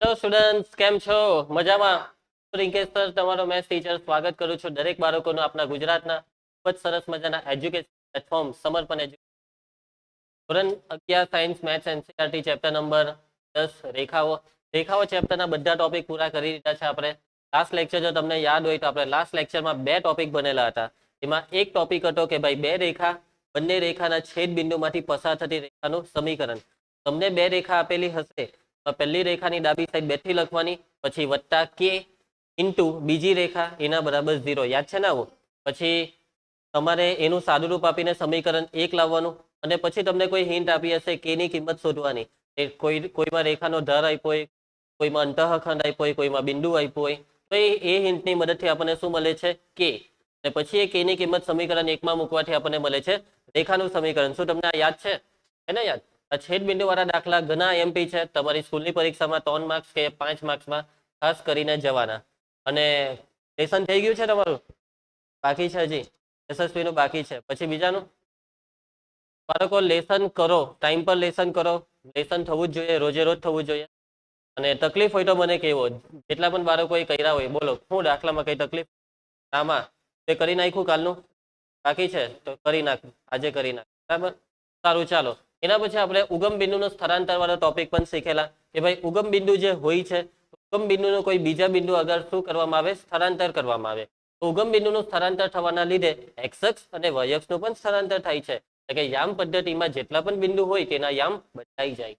Hello students, કેમ છો? મજામાં? રિંકેશ સર તમારો મેથ્સ ટીચર સ્વાગત કરું છું દરેક બાળકોનું આપણા ગુજરાતના ખૂબ જ સરસ મજાના એજ્યુકેશન પ્લેટફોર્મ સમર્પણ ધોરણ 11 science maths NCERT chapter number 10 રેખાઓ ચેપ્ટરના બધા ટોપિક પૂરા કરી દીધા છે આપણે. લાસ્ટ લેક્ચર જો તમને યાદ હોય તો આપણે લાસ્ટ લેક્ચરમાં બે ટોપિક બનેલા હતા. એમાં એક ટોપિક હતો કે ભાઈ બંને રેખાના છેદ બિંદુમાંથી પસાર થતી રેખાનું સમીકરણ. તમને બે રેખા આપેલી હશે તો પહેલી રેખાની ડાબી સાઈડ 2 થી લખવાની, પછી વત્તા કે ઇન્ટુ બીજી રેખા એના બરાબર 0. યાદ છે ને આવું? પછી તમારે એનું સાદુરૂપ આપીને સમીકરણ 1 લાવવાનું અને પછી તમને કોઈ હિન્ટ આપી હશે કે ની કિંમત શોધવાની. એ કોઈમાં રેખાનો ધાર આપ્યો હોય, કોઈમાં અંતઃખંડ આપ્યો હોય, કોઈમાં બિંદુ આપ્યું હોય, તો એ હિન્ટની મદદથી આપણને શું મળે છે? કે. અને પછી એ કે ની કિંમત સમીકરણ 1 માં મૂકવાથી આપણને મળે છે રેખાનું સમીકરણ. શું તમને આ યાદ છે? હે ને યાદ? આ છેદ બિંદુ વાળા દાખલા ઘણા એમપી છે તમારી સ્કૂલની પરીક્ષામાં 3 માર્ક્સ કે 5 માર્ક્સમાં ખાસ કરીને જવાના. અને લેસન થઈ ગયું છે તમારું? બાકી છે હજી? એસએસપી નું બાકી છે. પછી બીજાનું બાળકો લેસન કરો, ટાઈમ પર લેસન કરો. લેસન થવું જ જોઈએ, રોજે રોજ થવું જોઈએ. અને તકલીફ હોય તો મને કહેવો. જેટલા પણ બાળકોએ કર્યા હોય બોલો, શું દાખલામાં કઈ તકલીફ? આમાં તે કરી નાખ્યું? કાલનું બાકી છે તો કરી નાખ, આજે કરી નાખ. બરાબર, સારું. ચાલો, એના પછી આપણે ઉગમ બિંદુનો સ્થળાંતર વાળો ટોપિક પણ શીખેલા કે ભાઈ ઉગમ બિંદુ જે હોય છે, ઉગમ બિંદુનો કોઈ બીજા બિંદુ આગળ શું કરવામાં આવે? સ્થળાંતર કરવામાં આવે. તો ઉગમ બિંદુનું સ્થળાંતર થવાના લીધે એક્સ અક્ષ અને વાય અક્ષનું પણ સ્થળાંતર થાય છે. એટલે કે યામ પદ્ધતિમાં જેટલા પણ બિંદુ હોય તેના યામ બદલાઈ જાય.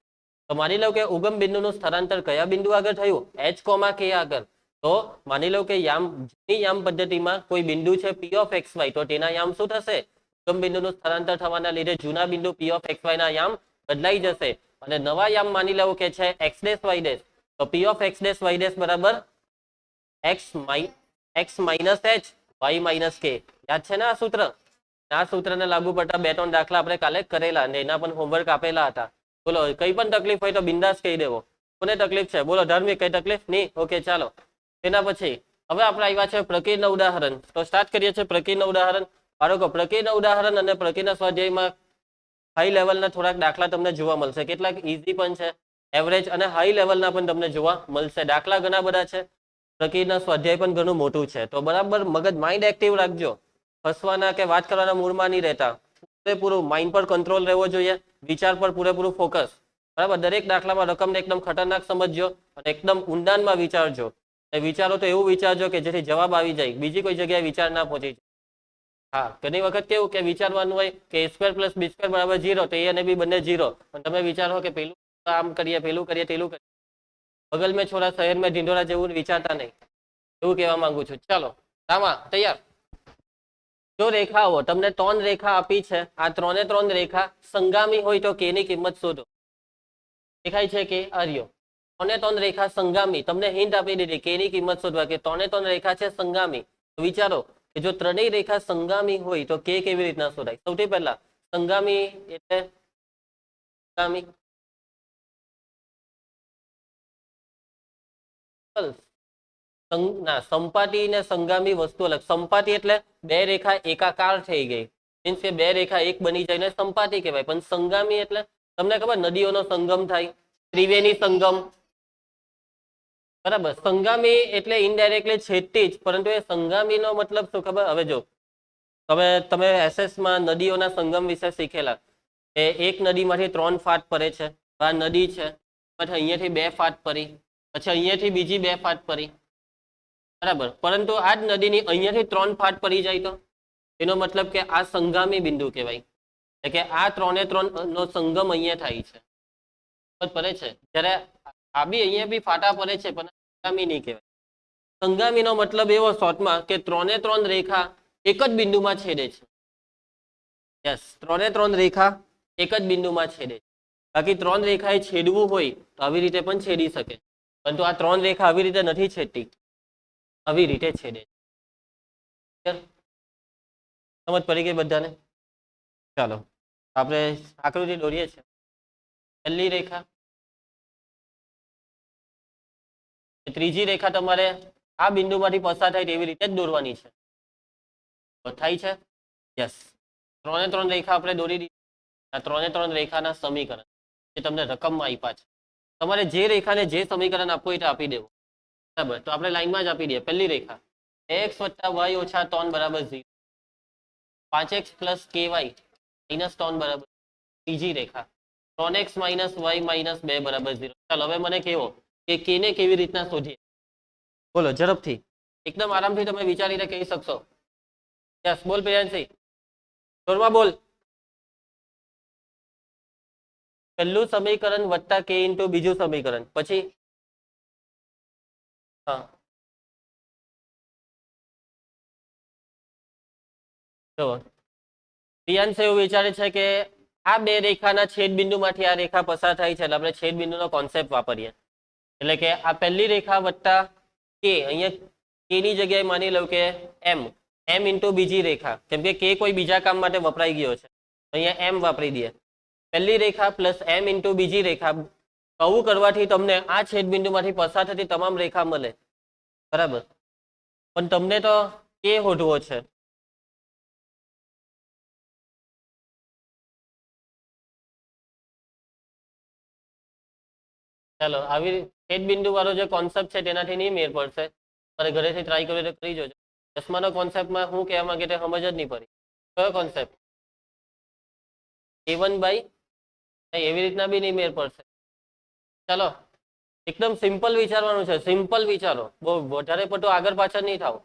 તો માની લો કે ઉગમ બિંદુનું સ્થળાંતર કયા બિંદુ આગળ થયું? h, k આગળ. તો માની લો કે યામ પદ્ધતિમાં કોઈ બિંદુ છે p of xy, તો તેના યામ શું થશે? ઉગમ બિંદુનું સ્થળાંતર થવાના લીધે જૂના બિંદુ p of xy ના યામ બદલાઈ જશે અને નવા યામ માની લેવો કે છે x ડેશ y ડેશ. તો p of x dash y dash બરાબર x minus h y minus k. યાદ છે ને આ સૂત્ર? આ સૂત્રને લાગુ પડતા 2-3 દાખલા આપણે કાલે કરેલા અને એના પણ હોમવર્ક આપેલા હતા. બોલો, કઈ પણ તકલીફ હોય તો બિંદાસ કહી દેવો. કોને તકલીફ છે? બોલો ધાર્મિક, કઈ તકલીફ નહીં? ઓકે, ચાલો. તેના પછી હવે આપણે આવ્યા છે પ્રકીર્ણ ઉદાહરણ. તો સ્ટાર્ટ કરીએ છીએ પ્રકીર્ણ ઉદાહરણ. બાળકો, પ્રકીર્ણ ઉદાહરણ અને પ્રકીર્ણ સ્વાધ્યાયમાં હાઈ લેવલના થોડાક દાખલા તમને જોવા મળશે. કેટલાક ઈઝી પણ છે, એવરેજ અને હાઈ લેવલના પણ તમને જોવા મળશે. દાખલા ઘણા બધા છે, પ્રકીર્ણ સ્વાધ્યાય પણ ઘણું મોટું છે. તો બરાબર મગજ માઇન્ડ એક્ટિવ રાખજો. હસવાના કે વાત કરવાના મૂડમાં નહીં રહેતા. પૂરેપૂરું માઇન્ડ પર કંટ્રોલ રહેવો જોઈએ, વિચાર પર પૂરેપૂરું ફોકસ. બરાબર, દરેક દાખલામાં રકમને એકદમ ખતરનાક સમજજો અને એકદમ ઊંડાણમાં વિચારજો. અને વિચારો તો એવું વિચારજો કે જેથી જવાબ આવી જાય, બીજી કોઈ જગ્યાએ વિચાર ના પહોંચી જાય. હા, ઘણી વખત કેવું કે વિચારવાનું હોય કે a square plus b square બરાબર 0, તો a અને b બંને 0. પણ તમે વિચારો કે પેલું આમ કરીએ, પેલું કરીએ, પેલું કરીએ. બગલ મેં છોરા શહેર મેં ઢીંઢોરા જેવું વિચારતા નહીં, એવું કહેવા માંગુ છું. ચાલો, રામા તૈયાર? જો રેખાઓ તમને 3 રેખા આપી છે, આ 3 રેખા સંગામી હોય તો કે ની કિંમત શોધો. દેખાય છે કે આર્યો 3 રેખા સંગામી, તમને હિન્ટ આપી દીધી કે ની કિંમત શોધવા કે 3 રેખા છે સંગામી. તો વિચારો કે જો ત્રણેય રેખા સંગામી હોય તો કે કેવી રીતના શોધાય? સૌથી પહેલા સંગામી એટલે સંગામી સંપાતી ને સંગામી વસ્તુ અલગ. સંપાતી એટલે બે રેખા એકાકાર થઈ ગઈ, મીન્સ કે બે રેખા એક બની જાય ને સંપાતી કહેવાય. પણ સંગામી એટલે તમને ખબર નદીઓનો સંગમ થાય, ત્રિવેણી સંગમ. બરાબર, સંગામી એટલે ઇનડાયરેક્ટલી છેદતી જ, પરંતુ એ સંગામીનો મતલબ શું ખબર? હવે જો તમે એસએસમાં નદીઓના સંગમ વિશે શીખેલા. એક નદીમાંથી 3 ફાટ પડે છે. આ નદી છે, પછી અહીંયાથી 2 ફાટ પડી, પછી અહીંયાથી બીજી 2 ફાટ પડી. બરાબર, પરંતુ આ જ નદીની અહીંયાથી 3 ફાટ પડી જાય તો એનો મતલબ કે આ સંગામી બિંદુ કહેવાય. એટલે કે આ 3 નો સંગમ અહીંયા થાય છે. પડે છે જ્યારે આ બી અહીંયા બી ફાટા પડે છે, પણ સંગામી નહીં કહેવાય. સંગામીનો મતલબ એવો શોર્ટમાં કે 3 રેખા એક જ બિંદુમાં છેદે છે. યસ, 3 રેખા એક જ બિંદુમાં છેદે છે. બાકી 3 રેખાએ છેદવું હોય તો આવી રીતે પણ છેદી શકે, પરંતુ આ 3 રેખા આવી રીતે નથી છેદતી, આવી રીતે છેદે છે. સમજ પડી ગઈ બધાને? ચાલો આપણે આકૃતિ દોરીએ છીએ. પહેલી રેખા, ત્રીજી રેખા તમારે આ બિંદુમાંથી પસાર થાય તેવી રીતે જ દોરવાની છે. થાય છે? યસ, 3 રેખા આપણે દોરી દીધી. આ 3 રેખાના સમીકરણ જે તમને રકમમાં આપ્યા છે. તમારે જે રેખાને જે સમીકરણ આપવું હોય તે આપી દેવું, બરાબર. તો આપણે લાઈનમાં જ આપી દઈએ. પહેલી રેખા x વત્તા y ઓછા 3 બરાબર 0, 5x પ્લસ ky માઇનસ 3 બરાબર. બીજી રેખા 3x માઇનસ y માઇનસ 2 બરાબર 0. ચાલો હવે મને કહો કે k ને કેવી રીતના શોધીએ? બોલો ઝડપથી, એકદમ આરામથી તમે વિચારીને કહી શકશો. યસ, બોલ પ્રિયાંશી, જોરમાં બોલ. પહેલું સમીકરણ વત્તા k ઇન્ટુ બીજું સમીકરણ, પછી હા જો પ્રિયાંશ એવું વિચારે છે કે આ બે રેખાના છેદ બિંદુમાંથી આ રેખા પસાર થાય છે, એટલે આપણે છેદ બિંદુનો કોન્સેપ્ટ વાપરીએ. એટલે કે આ પહેલી રેખા વત્તા કે, અહીંયા કે ની જગ્યાએ માની લઉં કે m ઇન્ટુ બીજી રેખા, કેમ કે કે કોઈ બીજા કામ માટે વપરાઈ ગયો છે, અહીંયા m વાપરી દઈએ. પહેલી રેખા પ્લસ m ઇન્ટુ બીજી રેખા, આવું કરવાથી તમને આ છેદ બિંદુમાંથી પસાર થતી તમામ રેખા મળે, બરાબર. પણ તમને તો કે શોધવો છે. ચાલો આવી છેદ બિંદુ વાળો જે કોન્સેપ્ટ છે તેનાથી નહીં મેળ પડશે, મારે ઘરેથી ટ્રાય કર્યો તો કરી જોજો. ચશ્માનો કોન્સેપ્ટમાં હું કહેવા માંગે તે સમજ જ નહીં પડી. કયો કોન્સેપ્ટ? a1 બાય, એવી રીતના બી નહીં મેળ પડશે. ચાલો એકદમ સિમ્પલ વિચારવાનું છે, સિમ્પલ વિચારો, બહુ વધારે પડતું આગળ પાછળ નહીં થાવ.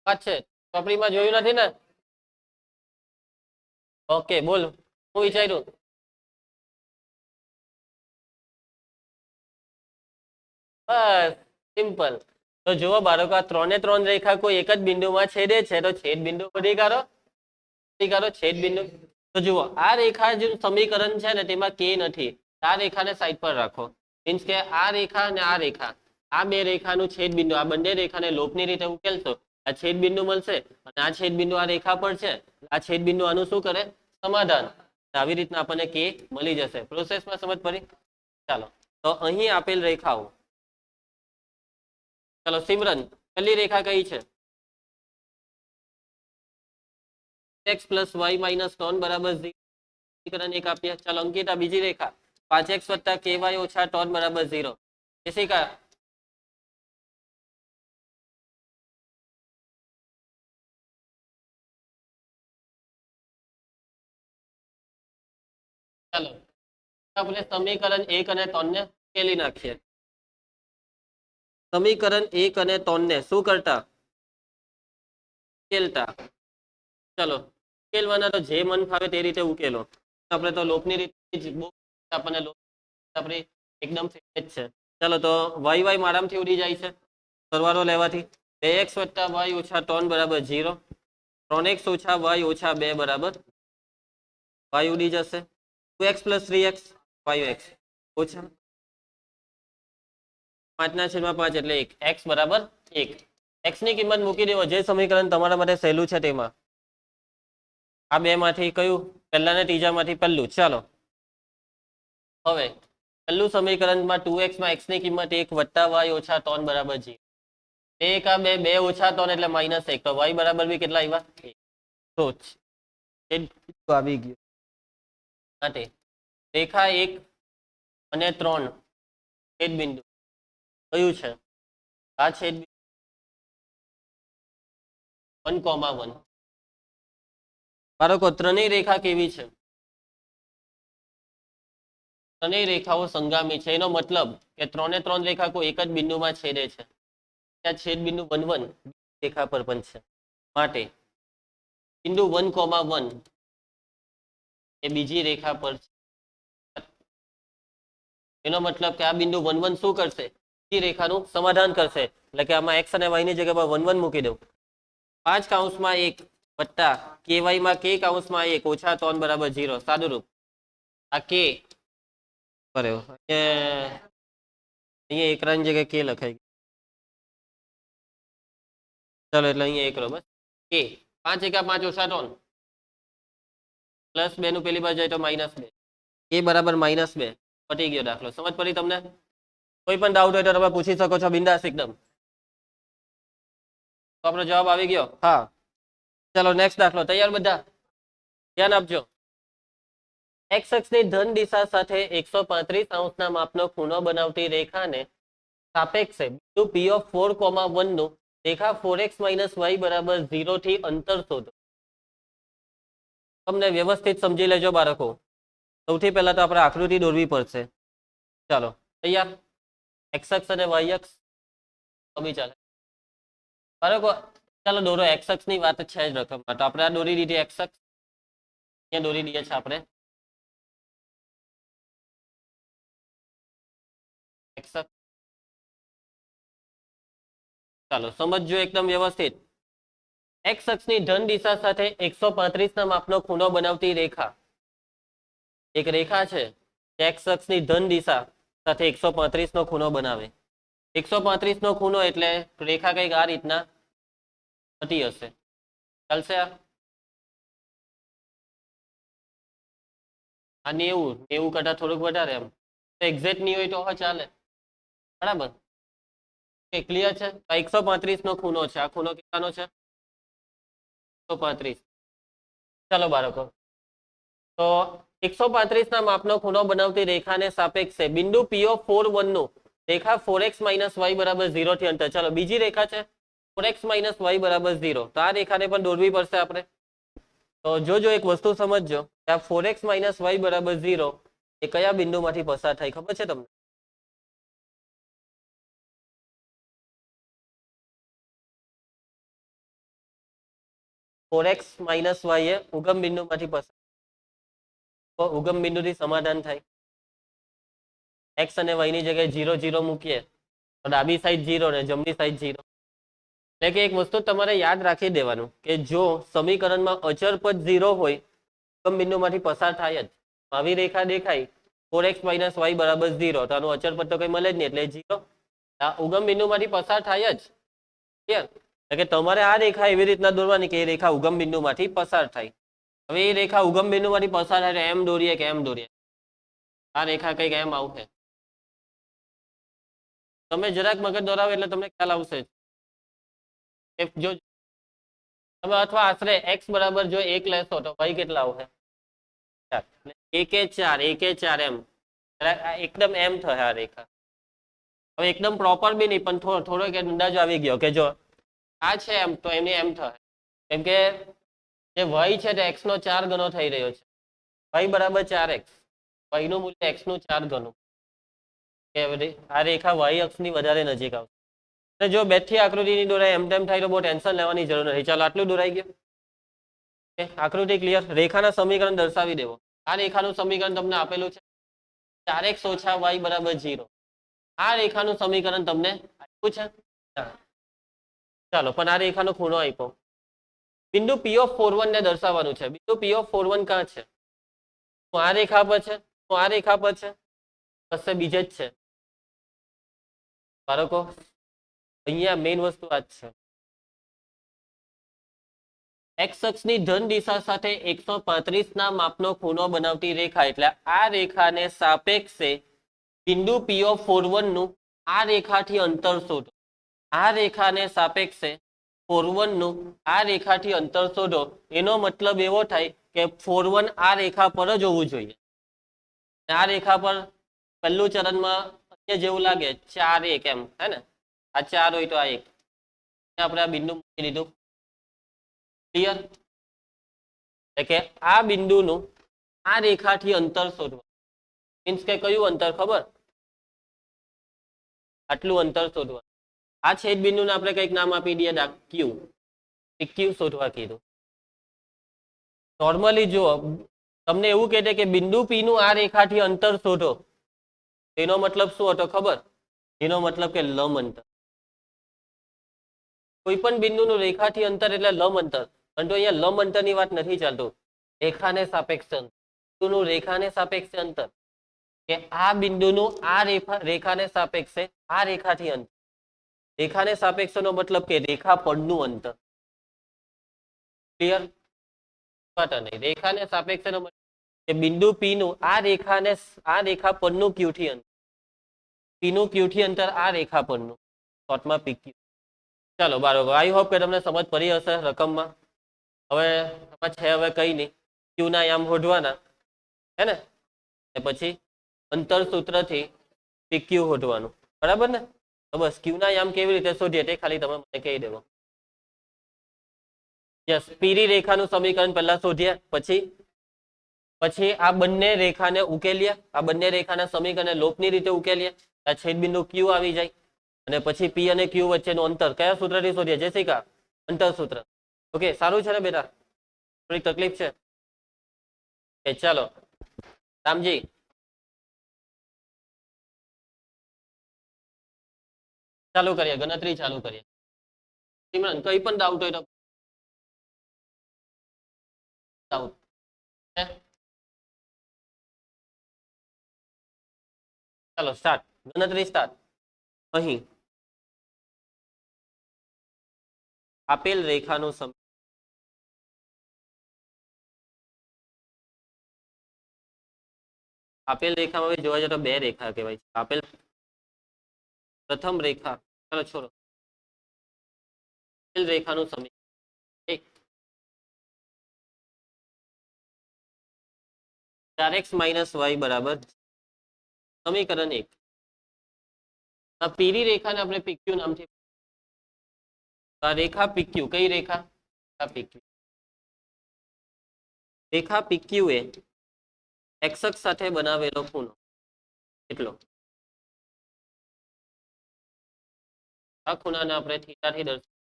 વાત છે, ચોપડીમાં જોયું નથી ને? ઓકે બોલ, હું વિચાર્યું. બસ સિમ્પલ. તો જુઓ બાળકો, આ 3 રેખા કોઈ એક જ બિંદુમાં છેદે છે, તો છેદ બિંદુ શોધી કાઢો, છેદ બિંદુ. તો જુઓ આ રેખા જે સમીકરણ છે ને તેમાં કે નથી, આ રેખાને સાઈડ પર રાખો. મીન્સ કે આ રેખા અને આ રેખા, આ બે રેખાનું છેદ બિંદુ, આ બંને રેખાને લોપની રીતે ઉકેલશો, આ છેદ બિંદુ મળશે, અને આ છેદ બિંદુ આ રેખા પર છે, આ છેદ બિંદુ આનું શું કરે? સમાધાન. આવી રીતના આપણને કે મળી જશે. પ્રોસેસમાં સમજ પડી? ચાલો તો અહીં આપેલ રેખાઓ, ચલો સિમરન, પહેલી રેખા કઈ છે? x પ્લસ y માઇનસ 3 બરાબર 0, સમીકરણ 1 આપીએ. ચાલો અંકિતા, બીજી રેખા 5x વત્તા ky ઓછા 3 બરાબર 0. જessica, ચાલો આપણે સમીકરણ 1 અને 3 ને ઉકેલી નાખીએ. સમીકરણ 1 અને 3 ને શું કરતા? ઉકેલતા. ચલો ઉકેલવાના તો જે મન ફાવે તે રીતે ઉકેલો. આપણે તો લોપની રીતે જ બહુ આપણને લોપ આપણી એકદમ ફેવરેટ છે. ચાલો તો y આરામથી ઉડી જાય છે સરવાળો લેવાથી. 2x વત્તા y ઓછા 3 બરાબર 0, 3x ઓછા y ઓછા 2 બરાબર y ઉડી જશે. 2x પ્લસ 3x 5x ઓછા 5/5 એટલે 1, x બરાબર 1. x ની કિંમત મૂકી દેવો, જે સમીકરણ તમારા માટે સહેલું છે તેમાં. આ બે માંથી કયું? પહેલા ને ત્રીજા માંથી પહેલું. ચાલો હવે પહેલું સમીકરણમાં 2x માં x ની કિંમત 1 વત્તા y ઓછા 3 બરાબર 0. 1 આ 2, 2 ઓછા 3 એટલે -1, તો y બરાબર બી કેટલા આવ્યા? 1. તો આવી ગયું. માટે રેખા 1 અને 3 છેદ બિંદુ કયું છે? આ છેદ 1,1. બાળકો ત્રણેય રેખા કેવી છે? ત્રણેય રેખાઓ સંગામી છે. એનો મતલબ કે 3 રેખા કોઈ એક જ બિંદુમાં છેદે છે. ત્યાં છેદ બિંદુ 1 રેખા પર પણ છે. માટે બિંદુ 1,1 એ બીજી રેખા પર છે. એનો મતલબ કે આ બિંદુ 1,1 શું કરશે? બીજી રેખાનું સમાધાન કરશે. એટલે કે આમાં x અને y ની જગ્યા પર 1,1 મૂકી દઉં. 5/1 વત્તા ky માં k/1 ઓછા 3 બરાબર 0. સાદું રૂપ. આ k કર્યો અહીંયા એકરાની જગ્યાએ કે લખાઈ ગયું. ચાલો એટલે અહીંયા એકરો બસ કે 5 × 5 ઓછા 3 પ્લસ 2 નું પેલી બાજુ જાય તો -2, કે બરાબર -2. પટી ગયો દાખલો. સમજ પડી તમને? કોઈ પણ ડાઉટ હોય તો તમે પૂછી શકો છો બિંદાસ એકદમ. તો આપણો જવાબ આવી ગયો. હા ચાલો નેક્સ્ટ દાખલો. તૈયાર બધા? ધ્યાન આપજો. એક્સ અક્ષની ધન દિશા સાથે 135 અંશના માપનો ખૂણો બનાવતી રેખાને સાપેક્ષે બિંદુ પી ઓફ 4,1 નું રેખા 4x - y બરાબર 0 થી અંતર શોધો. તમને વ્યવસ્થિત સમજી લેજો બાળકો. સૌથી પહેલા તો આપણે આકૃતિ દોરવી પડશે. ચાલો તૈયાર. એક્સ અક્ષ અને વાય અક્ષ અભી ચાલે બાળકો. ચાલો દોરો. એક્સ અક્ષની વાત છે જ રકમમાં, તો આપણે આ દોરી દીધી એક્સ અક્ષ. અહીંયા દોરી દઈએ છીએ આપણે એક્સ અક્ષ. ચાલો સમજજો એકદમ વ્યવસ્થિત. એક્સ અક્ષની ધન દિશા સાથે 135 ના માપનો ખૂણો બનાવતી રેખા. એક રેખા છે એક્સ અક્ષની ધન દિશા સાથે 135 નો ખૂણો બનાવે. 135 નો ખૂણો એટલે રેખા કઈક આ રીતના થતી હશે. ચાલશે? આ 90 કરતા થોડુંક વધારે, એમ એક્ઝેક્ટ નહીં હોય તો ચાલે. બરાબર, ક્લિયર છે? 135 નો ખૂણો છે. આ ખૂણો કેટલાનો છે? 135. ચાલો બાળકો, તો 135 ના માપનો ખૂણો બનાવતી રેખાને સાપેક્ષે બિંદુ PO41 નું રેખા 4x - y બરાબર 0 થી અંતર. ચાલો બીજી રેખા છે 4x - y બરાબર 0. તો આ રેખાને પણ દોરવી પડશે આપણે. તો જોજો એક વસ્તુ સમજજો કે આ 4x - y બરાબર 0 એ કયા બિંદુમાંથી પસાર થાય ખબર છે તમને? x - y એ ઉગમ બિંદુમાંથી પસાર, તો ઉગમ બિંદુથી સમાધાન થાય. x અને y ની જગ્યાએ 0 0 મૂકીએ તો ડાબી સાઈડ 0 ને જમણી સાઈડ 0. એટલે કે એક વસ્તુ તમારે યાદ રાખી દેવાનું કે જો સમીકરણમાં અચર પદ 0 હોય ઉગમ બિંદુમાંથી પસાર થાય જ. આવી રેખા દેખાય 4x - y બરાબર 0, તો આનું અચર પદ તો કઈ મળે જ નહીં એટલે 0. આ ઉગમ બિંદુમાંથી પસાર થાય જ. ક્લિયર? એટલે કે તમારે આ રેખા એવી રીતના દોરવાની કે એ રેખા ઉગમ બિંદુમાંથી પસાર થાય. હવે એ રેખા ઉગમ બિંદુમાંથી પસાર થાય એમ દોરીએ કે એમ દોરીએ? આ રેખા કઈક એમ આવશે. તમે જરાક મગજ દોરાવો એટલે તમને ખ્યાલ આવશે. જો તમે અથવા આશરે x બરાબર જો 1 લેશો તો y કેટલા આવશે? 4 એમ એકદમ એમ થશે આ રેખા. હવે એકદમ પ્રોપર બી નહીં પણ થોડો અંદાજો આવી ગયો કે જો આ છે એમ તો એની એમ થાય. કેમ કે જે y છે તે x નો 4 ગણો થઈ રહ્યો છે. y બરાબર 4x, y નું મૂલ્ય x નું 4 ગણું. આ રેખા y અક્ષની વધારે નજીક આવશે. જો બેઠી આકૃતિની દોરાય એમ તેમ થાય તો બહુ ટેન્શન લેવાની જરૂર નથી. ચાલો આટલું દોરાઈ ગયું. આકૃતિ ક્લિયર. રેખાના સમીકરણ દર્શાવી દેવો. આ રેખાનું સમીકરણ તમને આપેલું છે 4x - y બરાબર 0. આ રેખાનું સમીકરણ તમને આપ્યું છે. ચાલો પણ આ રેખાનો ખૂણો આપ્યો. બિંદુ PO41 ને દર્શાવવાનું છે. બિંદુ PO41 ક્યાં છે? આ રેખા પર છે, આ રેખા પર છે, કશે બીજે જ છે બાળકો. અહીંયા મેઇન વસ્તુ આ જ છે. એક્સ અક્ષની ધન દિશા સાથે 135 ના માપનો ખૂણો બનાવતી રેખા એટલે આ રેખાને સાપેક્ષે બિંદુ PO41 નું આ રેખાથી અંતર શોધો. આ રેખાને સાપેક્ષે 41 નું આ રેખાથી અંતર શોધો. એનો મતલબ એવો થાય કે 41 આ રેખા પર જ હોવું જોઈએ. આ રેખા પર પહેલું ચરણમાં જેવું લાગે 4 1 એમ હે ને, આ 4 હોય તો આ 1 આપણે આ બિંદુ મૂકી દીધું. ક્લિયર? એટલે કે આ બિંદુનું આ રેખાથી અંતર શોધવા. મીન્સ કે કયું અંતર ખબર? આટલું અંતર શોધવા. આ છેદ બિંદુને આપણે કંઈક નામ આપી દઈએ ક્યુ. ક્યુ શોધવા કીધું. નોર્મલી જો તમને એવું કહેતે કે બિંદુ પી નું આ રેખાથી અંતર શોધો, એનો મતલબ શું હતો ખબર? એનો મતલબ કે લંબ અંતર. કોઈ પણ બિંદુનું રેખાથી અંતર એટલે લંબ અંતર. પરંતુ અહીંયા લંબ અંતરની વાત નથી ચાલતું, રેખાને સાપેક્ષ અંતર. બિંદુનું રેખાને સાપેક્ષ અંતર કે આ બિંદુનું આ રેખાને સાપેક્ષે આ રેખાથી અંતર. રેખાને સાપેક્ષનો મતલબ કે રેખા પરનું અંતર. ક્લિયર? નહીં. રેખાને સાપેક્ષનો મતલબ કે બિંદુ પી નું આ રેખા પરનું ક્યુ થી અંતર. પી નું ક્યુ થી અંતર આ રેખા પરનું, શોર્ટમાં પી ક્યુ. ચાલો બરાબર. આઈ હોપ કે તમને સમજ પડી હશે રકમમાં. હવે છે હવે કઈ નહીં, ક્યુ ના આયામ શોધવાના. હે ને? પછી અંતર સૂત્રથી પીક્યુ શોધવાનું, બરાબર ને? તો બસ ક્યુ ના યામ કેવી રીતે શોધીએ તે ખાલી તમે મને કહી દેવો. યસ, પીરી રેખાનું સમીકરણ પહેલા શોધીએ, પછી આ બંને રેખાને ઉકેલીએ, આ બંને રેખાના સમીકરણને લોપની રીતે ઉકેલીએ, આ છેદબિંદુ ક્યુ આવી જાય, અને પછી પી અને ક્યુ વચ્ચેનું અંતર કયા સૂત્રથી શોધીએ? જેસિકા, અંતર સૂત્ર. ઓકે, સારું છે ને બેટા? થોડી તકલીફ છે? ચાલો રામજી, ચાલુ કરીએ, ગણતરી ચાલુ કરીએ. સિમરન, કઈ પણ ડાઉટ હોય તો ડાઉટ હે? ચાલો સ્ટાર્ટ, ગણતરી સ્ટાર્ટ. અહીં આપેલ રેખાનું આપેલ રેખામાં જોવા જાય તો બે રેખા કહેવાય છે. આપેલ પ્રથમ રેખા, ચાલો છોડો, આપેલ રેખાનું સમીકરણ એક 4x - y બરાબર સમીકરણ 1. આ પીરી રેખાને આપણે પીક્યુ નામથી, આ રેખા પીક્યુ, કઈ રેખા? પીક્યુ. રેખા પીક્યુ એ એક્સ અક્ષ સાથે બનાવેલો ખૂણો એટલો. આ ખૂણાને આપણે થીટાથી દર્શાવીએ.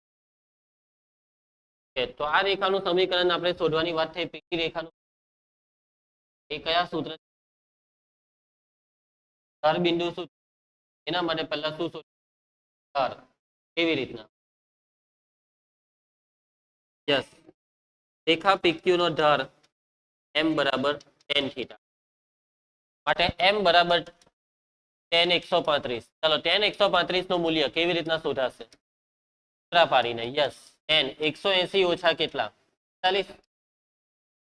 તો આ રેખાનું સમીકરણ આપણે શોધવાની વાત થઈ, પીકી રેખાનું, એ કયા સૂત્ર? ધાર બિંદુ શું? એના માટે પહેલા શું શોધવું? ધાર. કેવી રીતના? યસ, રેખા પીક્યુ નો ધાર m બરાબર tan થીટા, માટે m બરાબર tan 135. ચાલો tan 135 નું મૂલ્ય કેવી રીતના શોધાશે? સૂત્ર પાડીને. યસ, tan 180 ઓછા કેટલા? 40.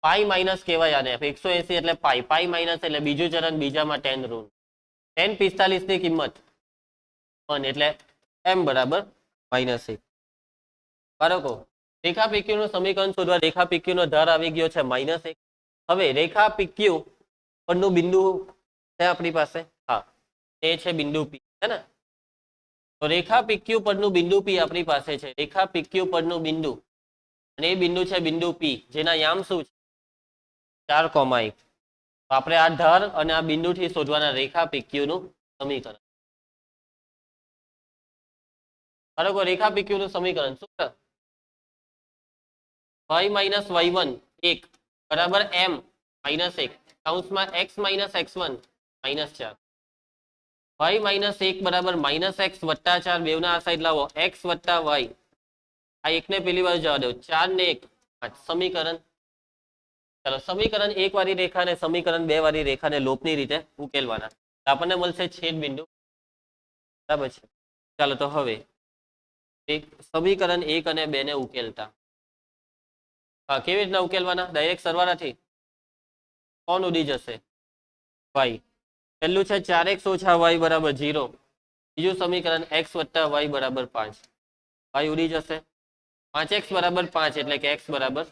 પાઈ માઇનસ કહેવાય આને, 180 એટલે પાઈ, પાઈ માઇનસ એટલે બીજું ચરણ, બીજામાં tan ઋણ. tan 45 ની કિંમત 1 એટલે m બરાબર -1. બાળકો, રેખા પીક્યુ નું સમીકરણ શોધવા, રેખા પીક્યુ નો ધાર આવી ગયો છે -1. હવે રેખા પીક્યુ પરનું બિંદુ છે આપણી પાસે, હા, એ છે બિંદુ પી, હે ને? તો રેખા પીક્યુ પરનું બિંદુ પી આપણી પાસે છે. રેખા પીક્યુ પરનું બિંદુ, અને એ બિંદુ છે બિંદુ પી, જેના યામ શું છે? 4,1. આપણે આ ધાર અને આ બિંદુથી શોધવાના રેખા પીક્યુ નું સમીકરણ. બરાબર, રેખા પીક્યુ નું સમીકરણ શું છે? y - y1 1 બરાબર m - 1 કૌંસમાં x - x1 -4. y - 1 બરાબર -x વત્તા 4, બેવના આ સાઈડ લાવો, x વત્તા y. આ એકને પેલી બાજુ જવા દો, 4 ને 1 5. સમીકરણ, ચાલો સમીકરણ 1 વાળી રેખાને સમીકરણ 2 વાળી રેખાને લોપની રીતે ઉકેલવાના, આપણને મળશે છેદ બિંદુ, બરાબર છે? ચાલો તો હવે સમીકરણ 1 અને 2 ને ઉકેલતા, હા, કેવી રીતના ઉકેલવાના? ડાયરેક્ટ સરવાળાથી. કોણ ઉડી જશે? y. પહેલું છે 4x ઓછા y બરાબર 0. બીજું સમીકરણ x વત્તા y બરાબર 5. y ઉડી જશે. 5x બરાબર 5 એટલે કે x બરાબર,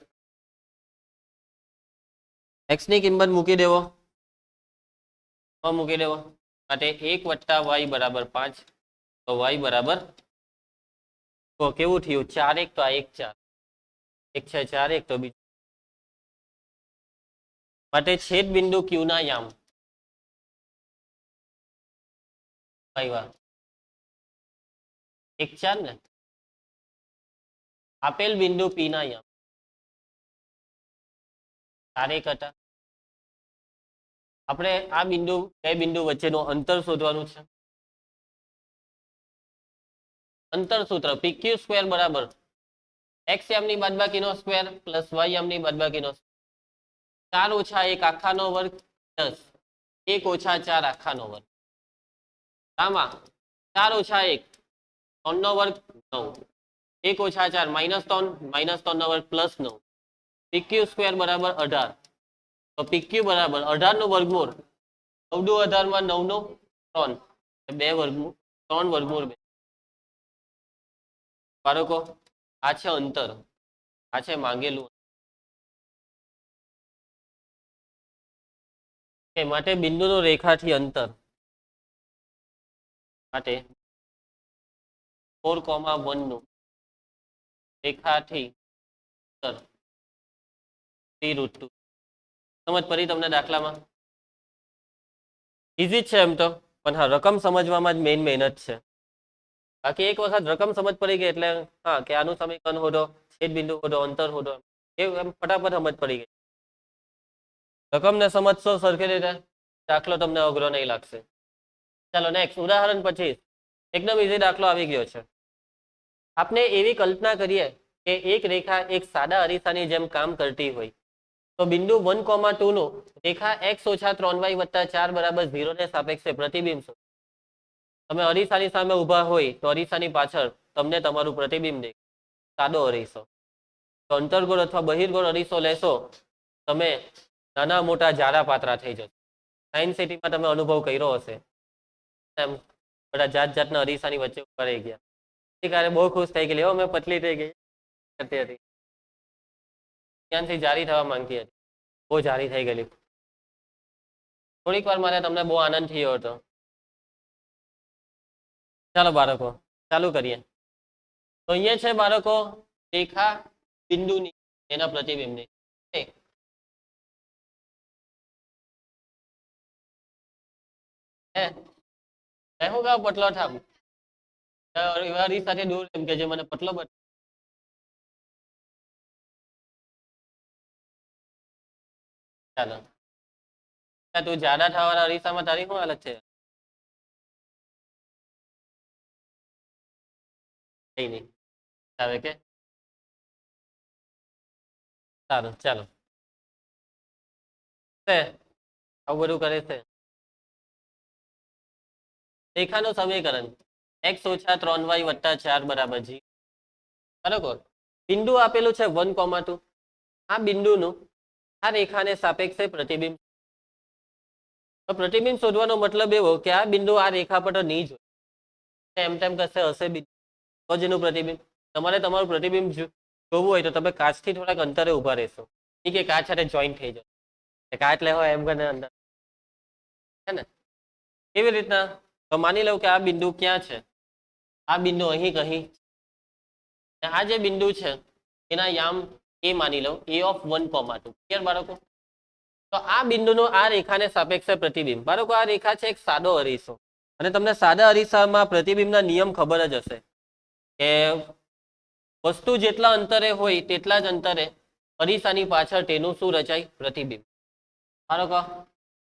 x ની કિંમત મૂકી દેવો, મૂકી દેવો, માટે 1 વત્તા y બરાબર 5. તો y બરાબર, તો કેવું થયું? 4 1, તો આ 1 4, 1 છે 4 1, તો બીજું, માટે છેદ બિંદુ ક્યુ ના યામ આવ્યા 1 4 ને, આપેલ બિંદુ પી ના યામ 4 1 હતા. આપણે આ બિંદુ, બે બિંદુ વચ્ચેનું અંતર શોધવાનું છે. અંતર સૂત્ર પીક્યુ સ્ક્વેર બરાબર x યામની બાદબાકીનો સ્ક્વેર પ્લસ y યામની બાદબાકીનો 4 ઓછા 1 આખાનો વર્ગ પ્લસ 1 ઓછા 4 આખાનો વર્ગ. આમાં 4 ઓછા 1 3 નો વર્ગ 9, 1 ઓછા 4 -3 નો વર્ગ પ્લસ 9. પીક્યુ સ્ક્વેર બરાબર 18. તો પીક્યુ બરાબર 18 નું વર્ગમૂળ, 9 દુ 18 માં 9 નો 3, 2 વર્ગમૂળ, 3 વર્ગમૂળ 2. બાળકો, આ છે અંતર, આ છે માંગેલું કે માટે બિંદુનું રેખાથી અંતર માટે 4,1 નું રેખાથી અંતર 3√2. સમજ પડી તમને દાખલામાં? ઇઝી જ છે એમ તો, પણ હા રકમ સમજવામાં જ મેઇન મહેનત છે. બાકી એક વખત રકમ સમજ પડી ગઈ એટલે હા કે આનું સમીકરણ હોદો, છેદ બિંદુ હોદો, અંતર હોદો, એમ ફટાફટ સમજ પડી ગઈ. રકમને સમજશો સરખી રીતે, દાખલો તમને અઘરો નહીં લાગશે. ચાલો નેક્સ્ટ ઉદાહરણ 25. એકદમ ઇઝી દાખલો આવી ગયો છે. આપણે એવી કલ્પના કરીએ કે એક રેખા એક સાદા અરીસાની જેમ કામ કરતી હોય તો બિંદુ 1,2 નું રેખા x-3y + 4 બરાબર 0 ને સાપેક્ષે પ્રતિબિંબ શોધો. તમે અરીસાની સામે ઊભા હોય તો અરીસાની પાછળ તમને તમારું પ્રતિબિંબ દેખાય, સાદો અરીસો. તો અંતર્ગોળ અથવા બહિર્ગોળ અરીસો લેશો તમે નાના મોટા જાડા પાતળા થઈ જશે. સાયન્સ સિટીમાં તમે અનુભવ કર્યો હશે, એમ બધા જાત જાતના અરીસાની વચ્ચે ઉભા રહી ગયા. ત્યારે બહુ ખુશ થઈ ગયેલી, મેં પતલી થઈ ગઈ કરતી હતી, ત્યાંથી જારી થવા માંગતી હતી, બહુ જારી થઈ ગયેલી. થોડીક વાર મારે તમને બહુ આનંદ થયો હતો. ચાલો બાળકો ચાલુ કરીએ. તો અહીંયા છે બાળકો રેખા બિંદુની એના પ્રતિબિંબની. હું કહું પતલો થામ સાથે દૂર એમ કે જે મને પતલો બત. ચાલો તું જાડા થવાના અરીસામાં તારી શું હાલત છે? કઈ નહીં આવે કે સારું ચાલો આવું બધું કરે છે. રેખાનું સમીકરણ x-3y + 4 બરાબર 0. બરાબર. બિંદુ આપેલું છે 1,2. આ બિંદુનું આ રેખાને સાપેક્ષે પ્રતિબિંબ. પ્રતિબિંબ શોધવાનો મતલબ એવો કે આ બિંદુ આ રેખા પર નહીં જોય, એમ તેમ કશે હશે બિંદુ તો જ એનું પ્રતિબિંબ. તમારે તમારું પ્રતિબિંબ જોવું હોય તો તમે કાચથી થોડાક અંતરે ઉભા રહેશો, ઠીક છે, કાચ સાથે જોઈન્ટ થઈ જશે. કાચ લેવો એમ કરીને અંદર હે ને કેવી રીતના? તો માની લઉં કે આ બિંદુ ક્યાં છે, આ બિંદુ અહીં કહી, આ જે બિંદુ છે એના યામ એ માની લઉં A(1,2). ક્લિયર બાળકો? તો આ બિંદુનું આ રેખાને સાપેક્ષે પ્રતિબિંબ. બાળકો આ રેખા છે એક સાદો અરીસો, અને તમને સાદા અરીસામાં પ્રતિબિંબના નિયમ ખબર જ હશે કે વસ્તુ જેટલા અંતરે હોય તેટલા જ અંતરે અરીસાની પાછળ તેનું શું રચાય? પ્રતિબિંબ. બાળકો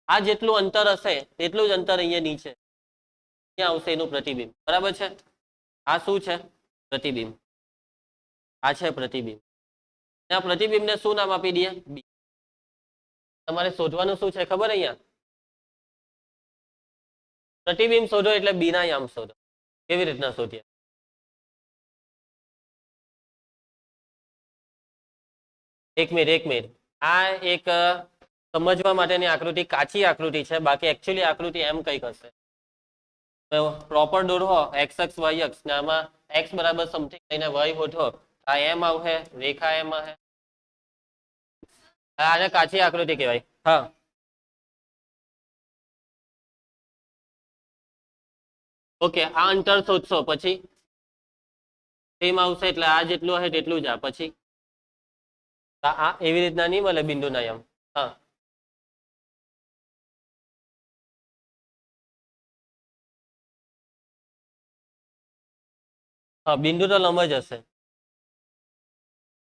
આ જેટલું અંતર હશે તેટલું જ અંતર અહીંયા નીચે ત્યાં આવશે એનું પ્રતિબિંબ. બરાબર છે? આ શું છે? પ્રતિબિંબ. આ છે પ્રતિબિંબ. ત્યાં પ્રતિબિંબને શું નામ આપી દઈએ? બી. તમારે શોધવાનું શું છે ખબર? અહીંયા પ્રતિબિંબ શોધો એટલે બી ના યામ શોધો. કેવી રીતના શોધીએ? એક મિનિટ. આ એક સમજવા માટેની આકૃતિ, કાચી આકૃતિ છે, બાકી એકચ્યુઅલી આકૃતિ એમ કંઈક હશે. પ્રોપર દોરો એક્સ અક્ષ વાય અક્ષ ને આમાં એક્સ બરાબર સમથિંગ લઈને વાય હોઠો, આ એમ આવશે, રેખા એમ હશે. આને કાચી આકૃતિ કહેવાય. હા ઓકે, આ અંતર શોધશો પછી સેમ આવશે, એટલે આ જેટલું હશે તેટલું જ આ પછી આ એવી રીતના નહીં મળે બિંદુના યામ. હા હા બિંદુ તો લંબ જ હશે.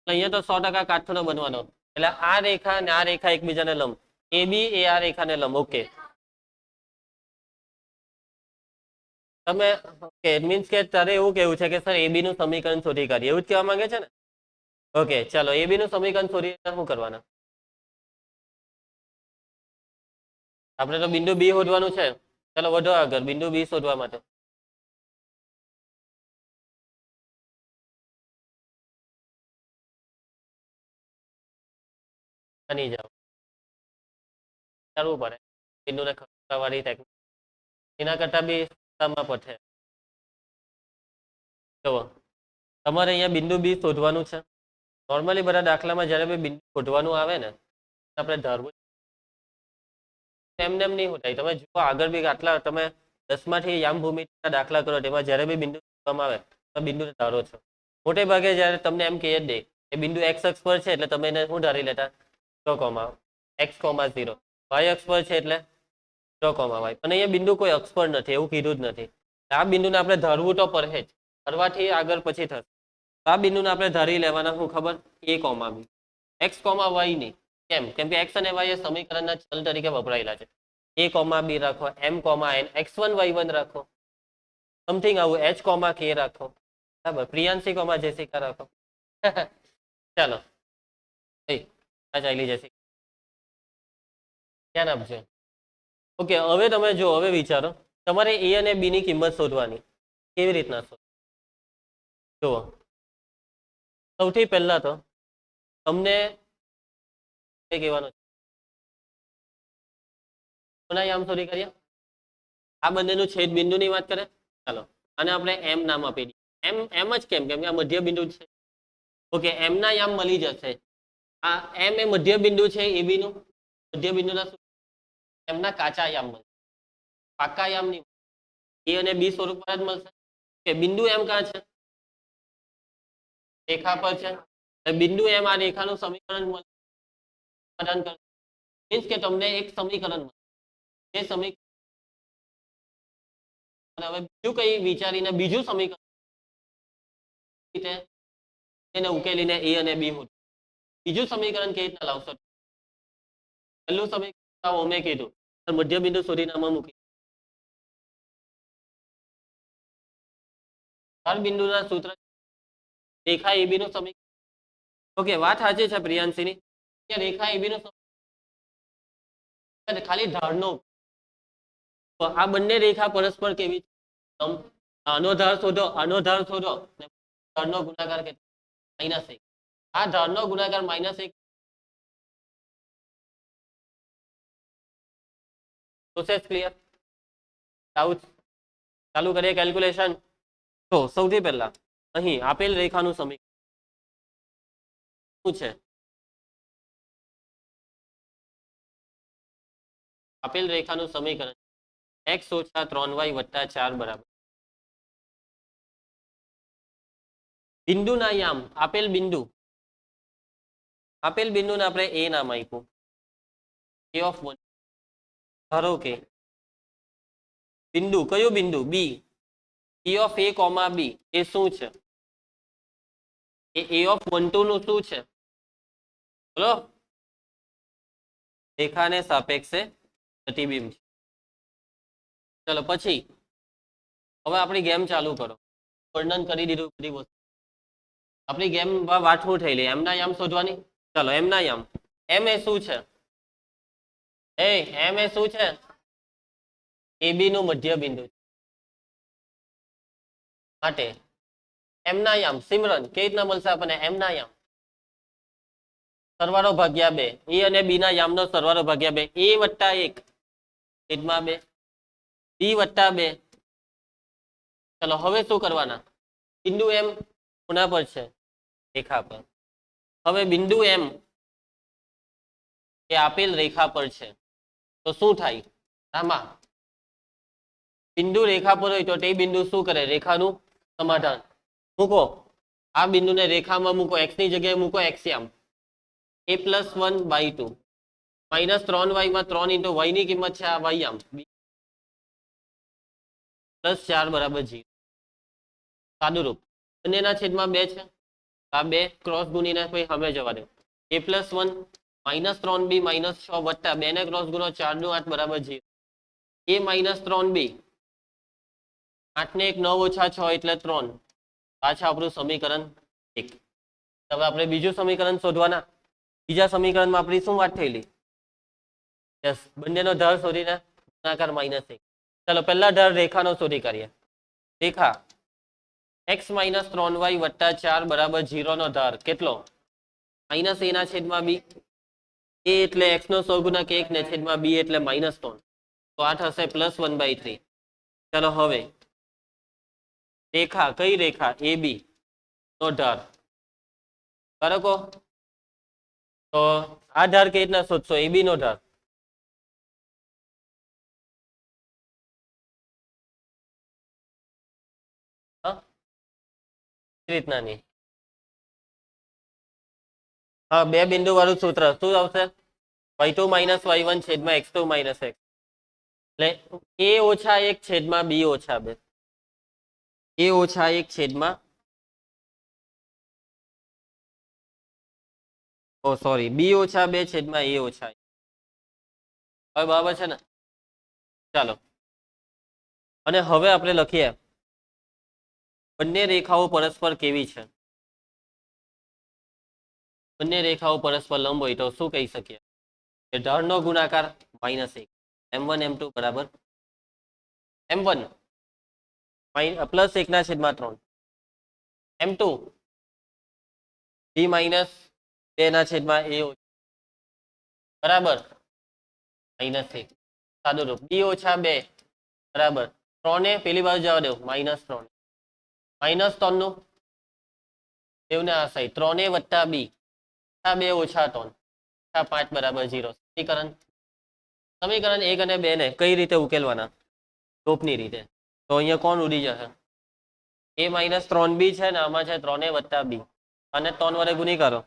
અહીંયા તો 100% કાટખૂણો બનવાનો, એટલે આ રેખા અને આ રેખા એકબીજાને લંબ, એ બી એ આ રેખાને લંબ. ઓકે તમે ઓકે મીન્સ કે તારે એવું કેવું છે કે સર એબી નું સમીકરણ શોધી કાઢીએ, એવું જ કહેવા માંગે છે ને? ઓકે ચાલો એબી નું સમીકરણ શોધી શું કરવાના? આપણે તો બિંદુ બી શોધવાનું છે. ચાલો વધો આગળ બિંદુ બી શોધવા માટે. બની જાઓ કરવું પડે બિંદુને ખસેડવાની ટેકનિક, એના કરતા બી માં પડે. જુઓ તમારે અહીંયા બિંદુ બી શોધવાનું છે. નોર્મલી બધા દાખલામાં જ્યારે બી બિંદુ શોધવાનું આવે ને આપણે ધારવું એમને એમ નહીં હોતા. તમે જુઓ આગળ બી આટલા તમે 10માંથી યામ ભૂમિતિના દાખલા કરો તેમાં જ્યારે બી બિંદુ શોધવામાં આવે તો બિંદુને ધારો છો. મોટે ભાગે જ્યારે તમને એમ કહી જ દે એ બિંદુ x અક્ષ પર છે એટલે તમે એને શું ધારી લેતા? 0, x, 0. y અક્ષ પર છે એટલે 0, y. અને અહીંયા બિંદુ કોઈ અક્ષ પર નથી એવું કીધું જ નથી. આ બિંદુને આપણે ધારવું તો પડે જ. ધારવાથી આગળ પછી થશે. આ બિંદુને આપણે ધારી લેવાના શું ખબર? a, b. x, y નહીં. કેમ? કેમ કે x અને y એ સમીકરણના ચલ તરીકે વપરાયેલા છે. a, b રાખો, m, n, x1, y1 રાખો, સમથિંગ આવું h, k રાખો. બરાબર. પ્રિયાંશી, જેસિકા રાખો. ચાલો ચાલી જશે. ધ્યાન આપજો. ઓકે, હવે તમે જો હવે વિચારો તમારે a અને b ની કિંમત શોધવાની. કેવી રીતના શોધ? જુઓ, સૌથી પહેલા તો તમને કહેવાનું કોના યામ શોધી કરીએ? આ બંનેનું છેદ બિંદુની વાત કરે. ચાલો અને આપણે m નામ આપી દઈએ. એમ જ કેમ? કેમ કે આ મધ્ય બિંદુ છે. ઓકે, m ના યામ મળી જશે. આ m એ મધ્ય બિંદુ છે ab નું. મધ્ય બિંદુના એમના કાચા યામ મળશે, પાકા યામ નહીં. a અને b સ્વરૂપમાં જ મળશે. કે બિંદુ m કાં છે? રેખા પર છે. બિંદુ m આ રેખાનું સમીકરણ સમાધાન કરશે. મીન્સ કે તમને એક સમીકરણ મળે. જે સમીકરણ હવે બીજું કઈ વિચારીને બીજું સમીકરણ એને ઉકેલીને a અને b હોત. બીજું સમીકરણ કેવી રીતના લાવશો? પહેલું સમીકરણ મેં કીધું મધ્ય બિંદુ શોધીને આમાં મૂકી બિંદુના સૂત્ર રેખા ab નું સમીકરણ. ઓકે, વાત સાચી છે પ્રિયાંશીની કે રેખા ab નું ખાલી ધારનો. આ બંને રેખા પરસ્પર કેવી? આનો ધાર શોધો, આનો ધાર શોધો. ધારનો ગુણાકાર કેટલો? -1. આ ધારનો ગુણાકાર -1 પ્રોસેસ ક્લિયર? ડાઉટ? ચાલુ કરીએ કેલ્ક્યુલેશન. તો સૌથી પહેલા અહીં આપેલ રેખાનું સમીકરણ શું છે? આપેલ રેખાનું સમીકરણ x - 3y + 4 બરાબર. બિંદુના યામ આપેલ બિંદુને આપણે a નામ આપ્યું. a of 1. ધારો કે બિંદુ કયું બિંદુ? b. e of a, b એ શું છે? એ a of 1, 2 નું શું છે? બોલો. રેખાને સાપેક્ષે પ્રતિબિંબ છે. ચલો પછી હવે આપણી ગેમ ચાલુ કરો. વર્ણન કરી દીધું બધી વસ્તુ. આપણી ગેમ વાત શું થયેલી? એમના યામ શોધવાની. ચાલો એમના યામ. એમ એ શું છે? એમ એ શું છે? ab નું મધ્ય બિંદુ માટે એમના યામ. સિમરન કેવી રીતના મળશે આપણને એમના યામ? સરવાળો ભાગ્યા 2. a અને b ના યામનો સરવાળો ભાગ્યા 2. a + 1 છેદમાં 2. b + 2. ચલો હવે શું કરવાના? બિંદુ m કોના પર છે? રેખા પર. હવે બિંદુ m એ આપેલ રેખા પર છે તો શું થાય? આમાં બિંદુ રેખા પર હોય તો તે બિંદુ શું કરે? રેખાનું સમાધાન મૂકો. આ બિંદુને રેખામાં મૂકો. x ની જગ્યાએ મૂકો x યામ. a + 1/2 -3y માં 3 * y ની કિંમત છે આ y યામ +4 = 0. સાદુરૂપ બંનેના છેદમાં 2 છે. આ 2 ક્રોસ ગુણીને પછી સામે જવા દો. a + 1 -3b - 6 વત્તા 2 ને ક્રોસ ગુણો 4 × 8 = 0. a - 3b 8 ને 1 9 - 6 એટલે 3. આ છે આપણું સમીકરણ 1. હવે આપણે બીજું સમીકરણ શોધવાના. બીજા સમીકરણમાં આપણી શું વાત થયેલી? યસ, બંનેનો ધાર શોધીને ગુણાકાર -1. ચાલો પહેલા ધાર રેખાનો શોધી કરીએ. રેખા x - 3y + 4 = 0 નો ધાર કેટલો? -a ના છેદમાં b. a એટલે x નો સહગુણક 1 ને છેદમાં b એટલે -3. તો આ થશે +1/3. ચાલો હવે રેખા કઈ રેખા? ab નો ધાર. બરાબર. તો આ ધાર કેવી રીતના શોધશો? ab નો ધાર રીતના નહીં. હા, બે બિંદુ વાળું સૂત્ર શું આવશે? y2 માઇનસ y1 છેદમાં x2 માઇનસ x. એટલે a ઓછા 1 છેદમાં b ઓછા 2. a ઓછા 1 છેદમાં સોરી b ઓછા 2 છેદમાં a ઓછા 1. હવે બરાબર છે ને? ચાલો, અને હવે આપણે લખીએ બંને રેખાઓ પરસ્પર કેવી છે. બંને રેખાઓ પરસ્પર લંબ હોય તો શું કહી શકીએ કે ઢાળનો ગુણાકાર -1, m1 m2 બરાબર m1 પ્લસ 1 છેદમાં 3, m2 b માઇનસ 2 છેદમાં a બરાબર -1. સાદું રૂપ b ઓછા 2 બરાબર 3 પેલી બાજુ જવા દો -3, -3 નું બેવને આ સાઈડ 3 વત્તા b 2 ઓછા 3 5 બરાબર 0. સમીકરણ 1 અને 2 ને કઈ રીતે ઉકેલવાના? ટોપની રીતે. તો અહીંયા કોણ ઉડી જશે? a માઇનસ 3b છે ને આમાં છે 3 વત્તા b અને 3 વડે ગુણી કરો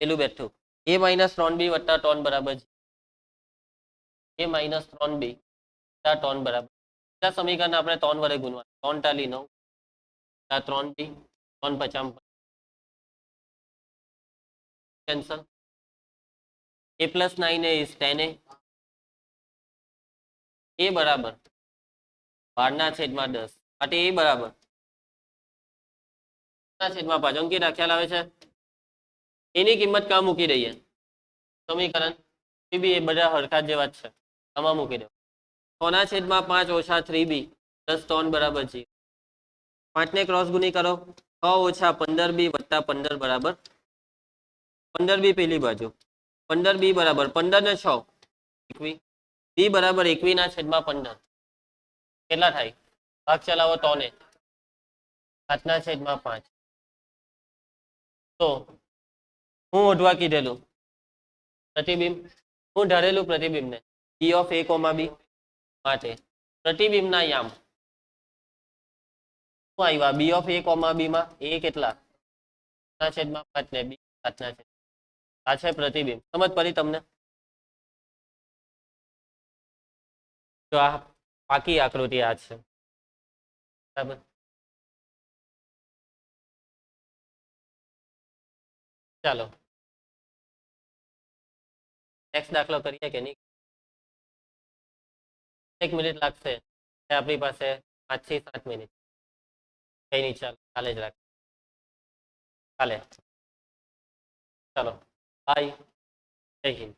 પેલું બેઠું. a માઇનસ 3b વત્તા 3 બરાબર a માઇનસ 3b વત્તા 3 બરાબર. બીજા સમીકરણ આપણે 3 વડે ગુણવા 3 ટાલી 9 3b 3 50 cancel. a plus 9a is 10a. a બરાબર 12 છેદમાં 10 માટે a બરાબર છેદમાં 5 અંકિત ખ્યાલ આવે છે. એની કિંમત કાં મૂકી દઈએ? સમીકરણ બી એ બધા હરખા જેવા જ છે, આમાં મૂકી દો. 6 છેદમાં 5 ઓછા 3b પ્લસ 3 બરાબર 0. 5 ને ક્રોસ ગુણી કરો 6 ઓછા 15b વત્તા 15 બરાબર 15b પેલી બાજુ 15b બરાબર 15 ને 6 21, b બરાબર 21 છેદમાં 15 કેટલા થાય? ભાગ ચલાવો 3 ને 7 છેદમાં 5. તો હું ઓઢવા કીધેલું પ્રતિબિંબ, હું ધારેલું પ્રતિબિંબને p of a, b માટે પ્રતિબિંબના યામ શું આવ્યા? b of a, b માં a કેટલા 7/5 ને b 7/5. આ છે પ્રતિબિંબ. સમજ પડી તમને? તો આ પાકી આકૃતિ આ છે બરાબર. ચાલો નેક્સ્ટ દાખલો કરીએ કે નહીં? 1 મિનિટ લાગશે. આપણી પાસે 5 થી 7 મિનિટ. કઈ નહીં, ચાલો કાલે જ રાખ કાલે. ચાલો બાય, જય હિન્દ.